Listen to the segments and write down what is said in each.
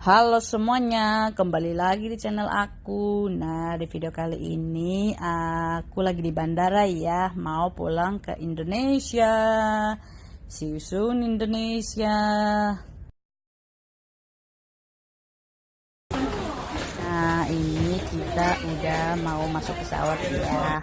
Halo semuanya, kembali lagi di channel aku. Nah, di video kali ini aku lagi di bandara ya, mau pulang ke Indonesia. See you soon Indonesia. Nah, ini kita udah mau masuk pesawat ya.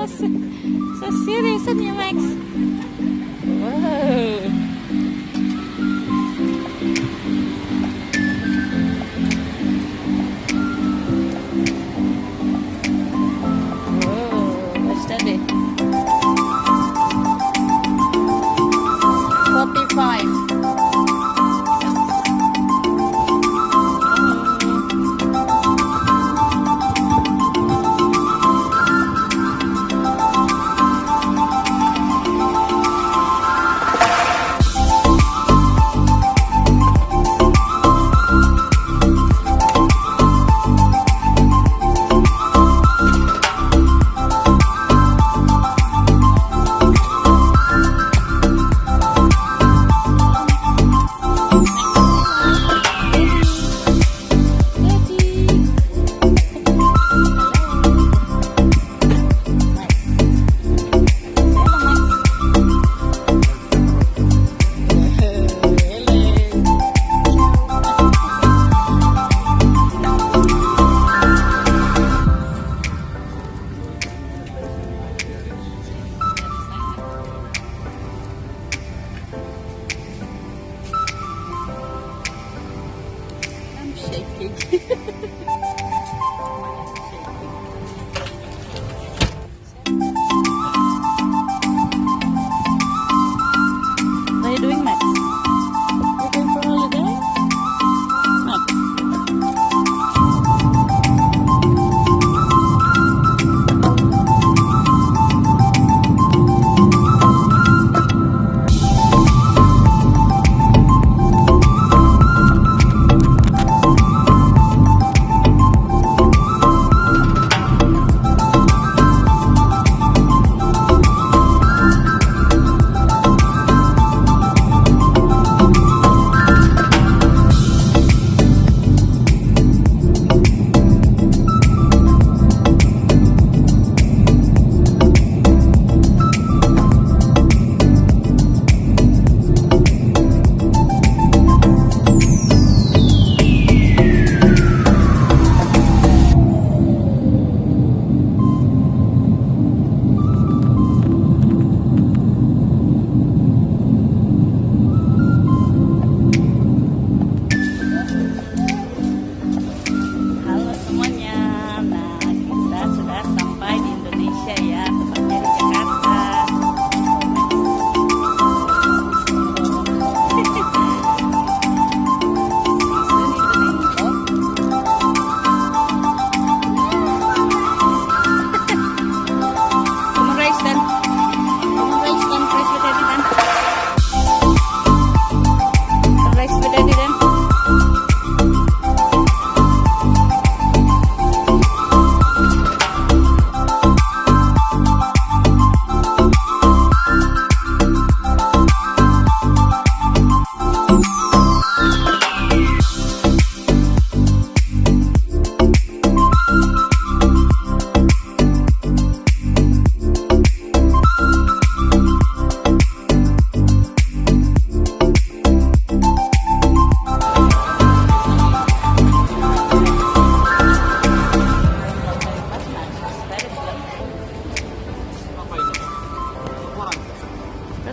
So serious, aren't you, Max? Whoa. Whoa, what's that? 45.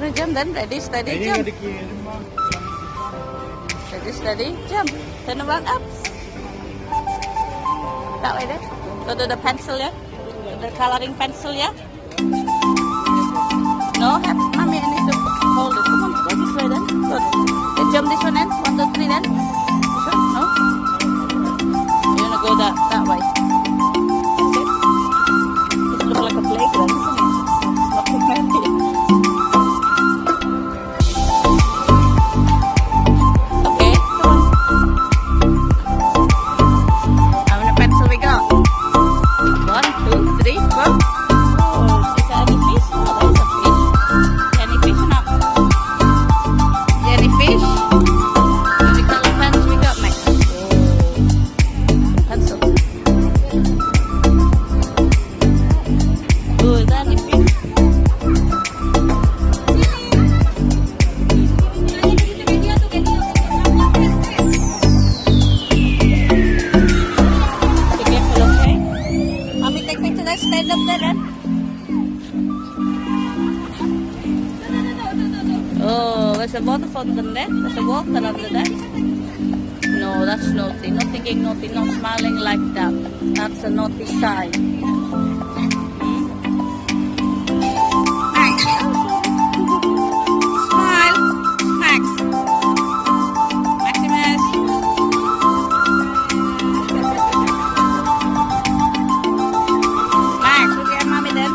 Wanna jump then? Ready, steady, Ini jump. nggak dikirim, Bang. Ready, steady, jump. Turn around, up. That way then. Go to the pencil, yeah? The coloring pencil, yeah? No, have mommy, I need to hold it. Come on, go this way then. Good. Then jump this one then. 1, 2, 3 then. This one? No? You wanna go that way. That's it. It looks like a playground, isn't it? Lots of candy. Okay, come on. How many pencil we got? 1, 2, 3, 4. Oh, is there any fish? Oh, there's a fish. Any fish or not? Any fish? How many color pens we got, Max? Oh, pencil. Oh, is there any fish? Be careful, okay? Mommy, take me to that stand up there then. Oh, there's a water fountain there. There's a water under there. No, that's naughty. Not thinking naughty, not smiling like that. That's a naughty sign. Max. Smile. Max. Maximus. Max, look at mommy then.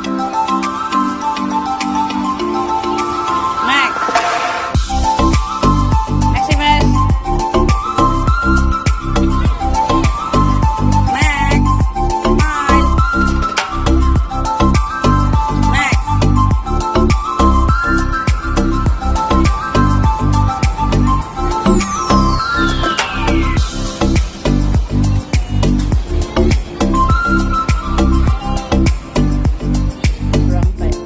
Max. Maximus. Max. Smile. Max. Rampant.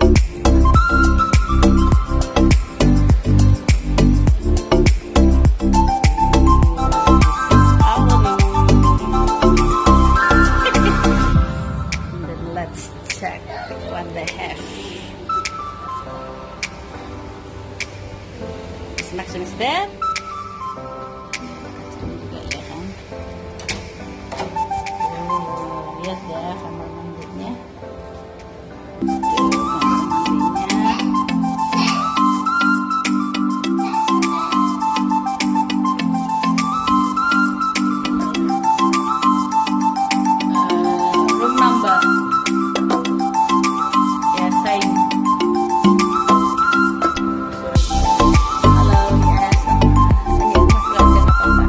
Then let's check what they have. Is Maximus there? Juga ya kan. Oh, lihat ya kamar mandinya. Tuh, kamar mandinya. Room number. Ya, same. Halo, yes. Ayo, Mas belajar apa-apa.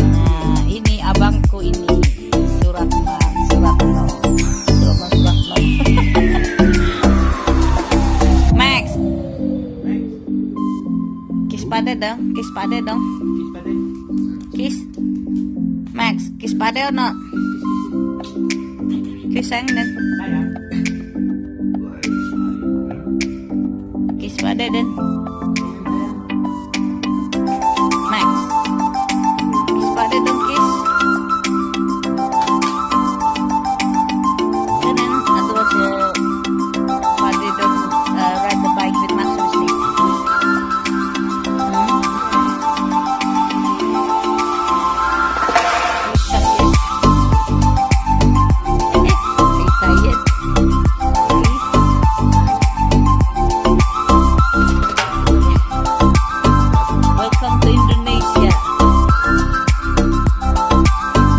Nah, ini abangku ini Suratman. Max, kiss pada dong, kiss pada dong, kiss. Max, kiss pada or not? Kiss sayang dan kiss pada dan.